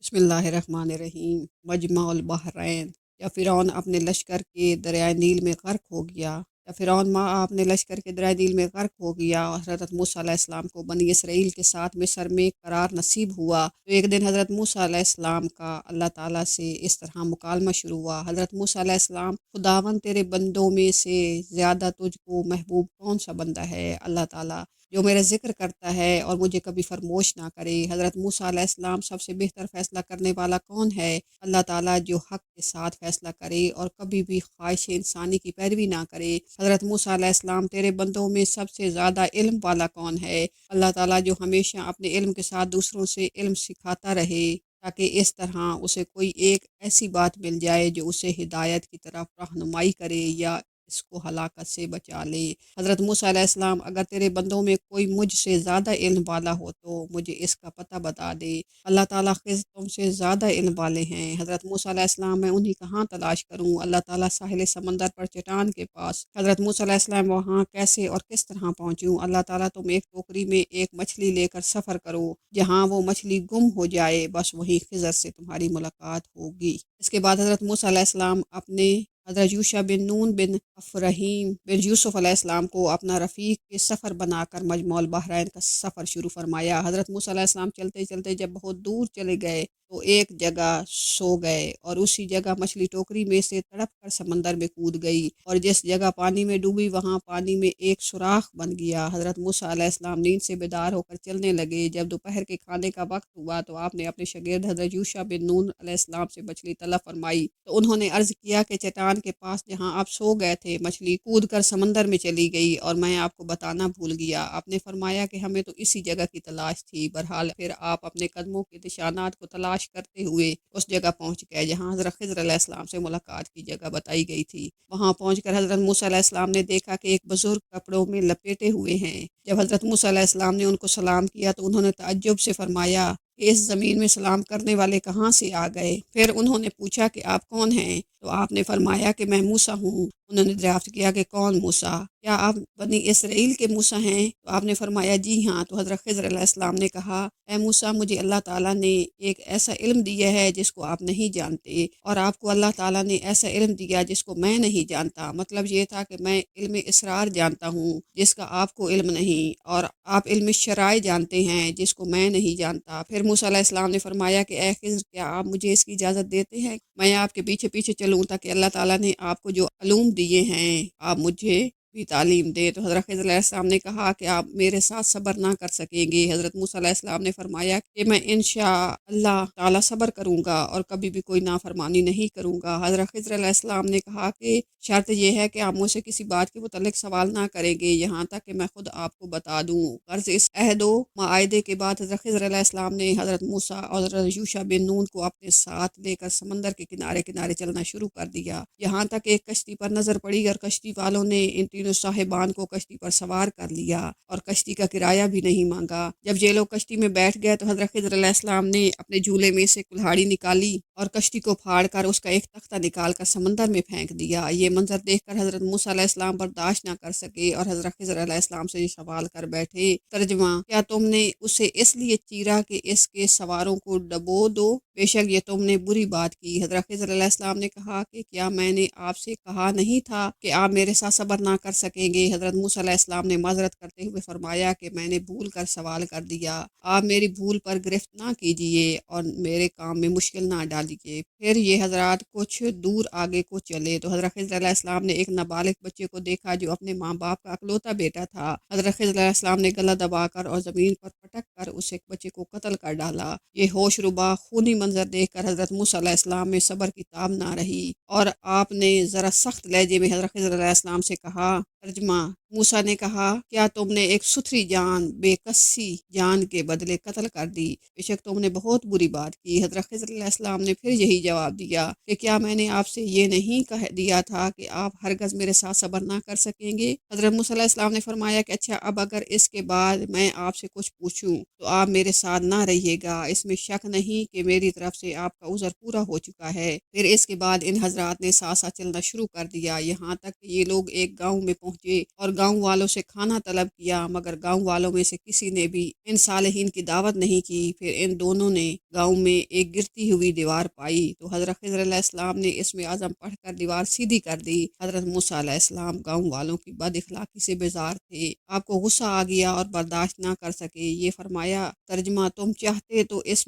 بسم اللہ الرحمن الرحیم۔ مجمع البحرین، یا فرعون اپنے لشکر کے دریائے نیل میں غرق ہو گیا یا فرعون ماں اپنے لشکر کے دریائے نیل میں غرق ہو گیا اور حضرت موسیٰ علیہ السلام کو بنی اسرائیل کے ساتھ مصر میں قرار نصیب ہوا تو ایک دن حضرت موسیٰ علیہ السلام کا اللہ تعالیٰ سے اس طرح مکالمہ شروع ہوا۔ حضرت موسیٰ علیہ السلام، خداوند تیرے بندوں میں سے زیادہ تجھ کو محبوب کون سا بندہ ہے اللہ تعالیٰ جو میرا ذکر کرتا ہے اور مجھے کبھی فرموش نہ کرے۔ حضرت موسیٰ علیہ السلام، سب سے بہتر فیصلہ کرنے والا کون ہے؟ اللہ تعالیٰ جو حق کے ساتھ فیصلہ کرے اور کبھی بھی خواہش انسانی کی پیروی نہ کرے۔ حضرت موسیٰ علیہ السلام، تیرے بندوں میں سب سے زیادہ علم والا کون ہے؟ اللہ تعالیٰ جو ہمیشہ اپنے علم کے ساتھ دوسروں سے علم سکھاتا رہے تاکہ اس طرح اسے کوئی ایک ایسی بات مل جائے جو اسے ہدایت کی طرف رہنمائی کرے یا اس کو ہلاکت سے بچا لے۔ حضرت موسیٰ علیہ السلام، اگر تیرے بندوں میں کوئی مجھ سے زیادہ علم والا ہو تو مجھے اس کا پتہ بتا دے۔ اللہ تعالیٰ خضر تم سے زیادہ علم والے ہیں۔ حضرت موسیٰ علیہ السلام، میں انہیں کہاں تلاش کروں؟ اللہ تعالیٰ ساحل سمندر پر چٹان کے پاس۔ حضرت موسیٰ علیہ السلام، وہاں کیسے اور کس طرح پہنچوں؟ اللہ تعالیٰ تم ایک ٹوکری میں ایک مچھلی لے کر سفر کرو، جہاں وہ مچھلی گم ہو جائے بس وہیں خضر سے تمہاری ملاقات ہوگی۔ اس کے بعد حضرت موسیٰ علیہ السلام اپنے حضرت یوشع بن نون بن افرحیم بن یوسف علیہ السلام کو اپنا رفیق کے سفر بنا کر مجمع البحرین کا سفر شروع فرمایا۔ حضرت موسیٰ علیہ السلام چلتے چلتے جب بہت دور چلے گئے تو ایک جگہ سو گئے اور اسی جگہ مچھلی ٹوکری میں سے تڑپ کر سمندر میں کود گئی اور جس جگہ پانی میں ڈوبی وہاں پانی میں ایک سوراخ بن گیا۔ حضرت موسیٰ علیہ السلام نیند سے بیدار ہو کر چلنے لگے۔ جب دوپہر کے کھانے کا وقت ہوا تو آپ نے اپنے شاگرد حضرت یوشع بن نون علیہ السلام سے مچھلی طلب فرمائی تو انہوں نے عرض کیا کہ چٹان کے پاس جہاں آپ سو گئے تھے مچھلی کود کر سمندر میں چلی گئی اور میں آپ کو بتانا بھول گیا۔ آپ نے فرمایا کہ ہمیں تو اسی جگہ کی تلاش تھی۔ بہرحال پھر آپ اپنے قدموں کے نشانات کو تلاش کرتے ہوئے اس جگہ پہنچ گئے جہاں حضرت خضر علیہ السلام سے ملاقات کی جگہ بتائی گئی تھی۔ وہاں پہنچ کر حضرت موسیٰ علیہ السلام نے دیکھا کہ ایک بزرگ کپڑوں میں لپیٹے ہوئے ہیں۔ جب حضرت موسیٰ علیہ السلام نے ان کو سلام کیا تو انہوں نے تعجب سے فرمایا کہ اس زمین میں سلام کرنے والے کہاں سے آ گئے؟ پھر انہوں نے پوچھا کہ آپ کون ہیں؟ تو آپ نے فرمایا کہ میں موسیٰ ہوں۔ انہوں نے دریافت کیا کہ کون موسیٰ؟ کیا آپ بنی اسرائیل کے موسیٰ ہیں؟ تو آپ نے فرمایا جی ہاں۔ تو حضرت خضر علیہ السلام نے کہا اے موسیٰ، مجھے اللہ تعالیٰ نے ایک ایسا علم دیا ہے جس کو آپ نہیں جانتے اور آپ کو اللہ تعالیٰ نے ایسا علم دیا جس کو میں نہیں جانتا۔ مطلب یہ تھا کہ میں علم اسرار جانتا ہوں جس کا آپ کو علم نہیں، اور آپ علم شرائع جانتے ہیں جس کو میں نہیں جانتا۔ پھر موسیٰ علیہ السلام نے فرمایا کہ اے خضر، کیا آپ مجھے اس کی اجازت دیتے ہیں میں آپ کے پیچھے پیچھے چلوں تاکہ اللہ تعالیٰ نے آپ کو جو علوم دیے ہیں آپ مجھے بھی تعلیم دے؟ تو حضرت خضر علیہ السلام نے کہا کہ آپ میرے ساتھ صبر نہ کر سکیں گے۔ حضرت موسیٰ علیہ السلام نے فرمایا کہ میں انشاء اللہ تعالیٰ صبر کروں گا اور کبھی بھی کوئی نافرمانی نہیں کروں گا۔ حضرت خضر علیہ السلام نے کہا کہ شرط یہ ہے کہ آپ مجھ سے کسی بات کے متعلق سوال نہ کریں گے یہاں تک کہ میں خود آپ کو بتا دوں۔ غرض اس عہد و معاہدے کے بعد حضرت خضر علیہ السلام نے حضرت موسیٰ اور حضرت یوشع بن نون کو اپنے ساتھ لے کر سمندر کے کنارے کنارے چلنا شروع کر دیا، یہاں تک ایک کشتی پر نظر پڑی اور کشتی والوں نے ان تینوں صاحبان کو کشتی پر سوار کر لیا اور کشتی کا کرایہ بھی نہیں مانگا۔ جب یہ لوگ کشتی میں بیٹھ گئے تو حضرت خضر علیہ السلام نے اپنے جھولے میں سے کلہاڑی نکالی اور کشتی کو پھاڑ کر اس کا ایک تختہ نکال کر سمندر میں پھینک دیا۔ یہ منظر دیکھ کر حضرت موسیٰ علیہ السلام برداشت نہ کر سکے اور حضرت خضر علیہ السلام سے یہ سوال کر بیٹھے۔ ترجمہ: کیا تم نے اسے اس لیے چیرا کہ اس کے سواروں کو ڈبو دو؟ بے شک یہ تم نے بری بات کی۔ حضرت خضر علیہ السلام نے کہا کہ کیا میں نے آپ سے کہا نہیں تھا کہ آپ میرے ساتھ صبر نہ کر سکیں گے؟ حضرت موسیٰ علیہ السلام نے معذرت کرتے ہوئے فرمایا کہ میں نے بھول کر سوال کر دیا، آپ میری بھول پر گرفت نہ کیجیے اور میرے کام میں مشکل نہ ڈالیے۔ پھر یہ حضرات کچھ دور آگے کو چلے تو حضرت خضر علیہ السلام نے ایک نابالغ بچے کو دیکھا جو اپنے ماں باپ کا اکلوتا بیٹا تھا۔ حضرت خضر علیہ السلام نے گلا دبا کر اور زمین پر پٹک کر اس بچے کو قتل کر ڈالا۔ یہ ہوش ربا خونی منظر دیکھ کر حضرت موسیٰ علیہ السلام میں صبر کی تاب نہ رہی اور آپ نے ذرا سخت لہجے میں حضرت خضر علیہ السلام سے کہا۔ ترجمہ: موسیٰ نے کہا کیا تم نے ایک ستھری جان بے کسی جان کے بدلے قتل کر دی؟ بے شک تم نے بہت بری بات کی۔ حضرت خضر علیہ السلام نے پھر یہی جواب دیا کہ کیا میں نے آپ سے یہ نہیں کہہ دیا تھا کہ آپ ہرگز میرے ساتھ صبر نہ کر سکیں گے؟ حضرت موسیٰ علیہ السلام نے فرمایا کہ اچھا، اب اگر اس کے بعد میں آپ سے کچھ پوچھوں تو آپ میرے ساتھ نہ رہیے گا۔ اس میں شک نہیں کہ میری طرف سے آپ کا عذر پورا ہو چکا ہے۔ پھر اس کے بعد ان حضرات نے ساتھ ساتھ چلنا شروع کر دیا یہاں تک کہ یہ لوگ ایک گاؤں میں پہنچے اور گاؤں والوں سے کھانا طلب کیا، مگر گاؤں والوں میں سے کسی نے بھی ان صالحین کی دعوت نہیں کی۔ پھر ان دونوں نے گاؤں میں ایک گرتی ہوئی دیوار پائی تو حضرت خضر علیہ السلام نے اسم اعظم پڑھ کر دیوار سیدھی کر دی۔ حضرت موسیٰ علیہ السلام گاؤں والوں کی بد اخلاقی سے بیزار تھے، آپ کو غصہ آ گیا اور برداشت نہ کر سکے۔ یہ فرمایا، ترجمہ، تم چاہتے تو اس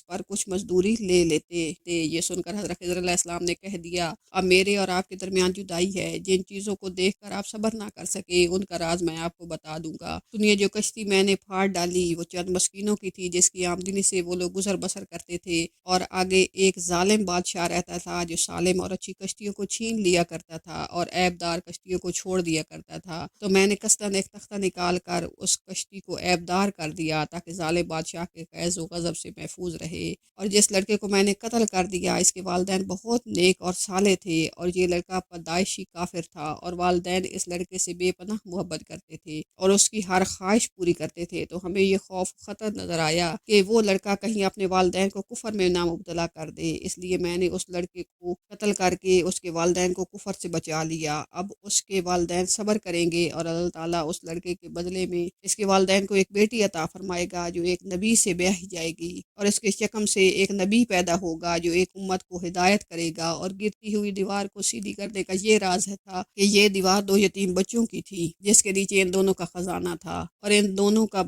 پر کچھ مزدوری لے لیتے تھے۔ یہ سن کر حضرت خضر علیہ السلام نے کہہ دیا، اب میرے اور آپ کے درمیان جدائی ہے۔ جن چیزوں کو دیکھ کر آپ صبر نہ کر سکے ان کا راز میں آپ کو بتا دوں گا۔ سنیے، جو کشتی میں نے پھاڑ ڈالی وہ چند مسکینوں کی تھی جس کی آمدنی سے وہ لوگ گزر بسر کرتے تھے، اور آگے ایک ظالم بادشاہ رہتا تھا جو سالم اور اچھی کشتیوں کو چھین لیا کرتا تھا اور عیب دار کشتیوں کو چھوڑ دیا کرتا تھا۔ تو میں نے قصداً ایک تختہ نکال کر اس کشتی کو عیب دار کر دیا تاکہ ظالم بادشاہ کے فیض و غضب سے محفوظ رہے۔ اور جس لڑکے کو میں نے قتل کر دیا اس کے والدین بہت نیک اور صالح تھے، اور یہ لڑکا پیدائشی کافر تھا، اور والدین اس لڑکے سے بے پناہ محبت کرتے تھے اور اس کی ہر خواہش پوری کرتے تھے۔ تو ہمیں یہ خوف خطر نظر آیا کہ وہ لڑکا کہیں اپنے والدین کو کفر میں نہ مبتلا کر دے، اس لیے میں نے اس لڑکے کو قتل کر کے اس کے والدین کو کفر سے بچا لیا۔ اب اس کے والدین صبر کریں گے اور اللہ تعالیٰ اس لڑکے کے بدلے میں اس کے والدین کو ایک بیٹی عطا فرمائے گا جو ایک نبی سے بیاہی جائے گی، اور اس کے شکم سے ایک نبی پیدا ہوگا جو ایک امت کو ہدایت کرے گا۔ اور گرتی ہوئی دیوار کو سیدھی کرنے کا یہ راز تھا کہ یہ دیوار دو یتیم بچوں کی تھی جس کے نیچے ان دونوں کا خزانہ تھا، اور ان دونوں کا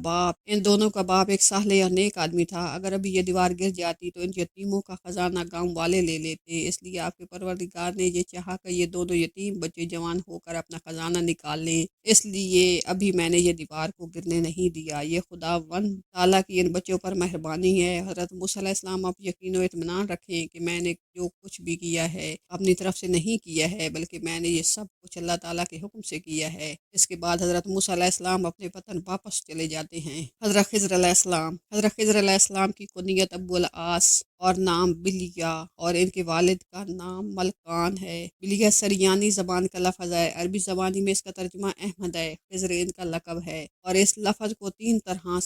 باپ ایک صالح اور نیک آدمی تھا۔ اگر ابھی یہ دیوار گر جاتی تو ان یتیموں کا خزانہ گاؤں والے لے لیتے، اس لیے آپ کے پروردگار نے یہ چاہا کہ یہ دونوں یتیم بچے جوان ہو کر اپنا خزانہ نکال لیں، اس لیے ابھی میں نے یہ دیوار کو گرنے نہیں دیا۔ یہ خداوند تعالیٰ کی ان بچوں پر مہربانی ہے۔ حضرت موسیٰ علیہ السلام، آپ یقین و اطمینان رکھیں کہ میں نے جو کچھ بھی کیا ہے اپنی طرف سے نہیں کیا ہے، بلکہ میں نے یہ سب کچھ اللہ تعالیٰ کے حکم سے کیا ہے۔ اس کے بعد حضرت موسیٰ علیہ السلام اپنے وطن واپس چلے جاتے ہیں۔ حضرت خضر علیہ السلام کی کنیت ابو العاص اور نام بلیہ، اور ان کے والد کا نام ملکان ہے۔ بلیہ سریانی زبان کا لفظ ہے، عربی زبانی میں اس کا ترجمہ احمد ہے۔ خضر ان کا لقب ہے، اور اس لفظ کو 3 طرح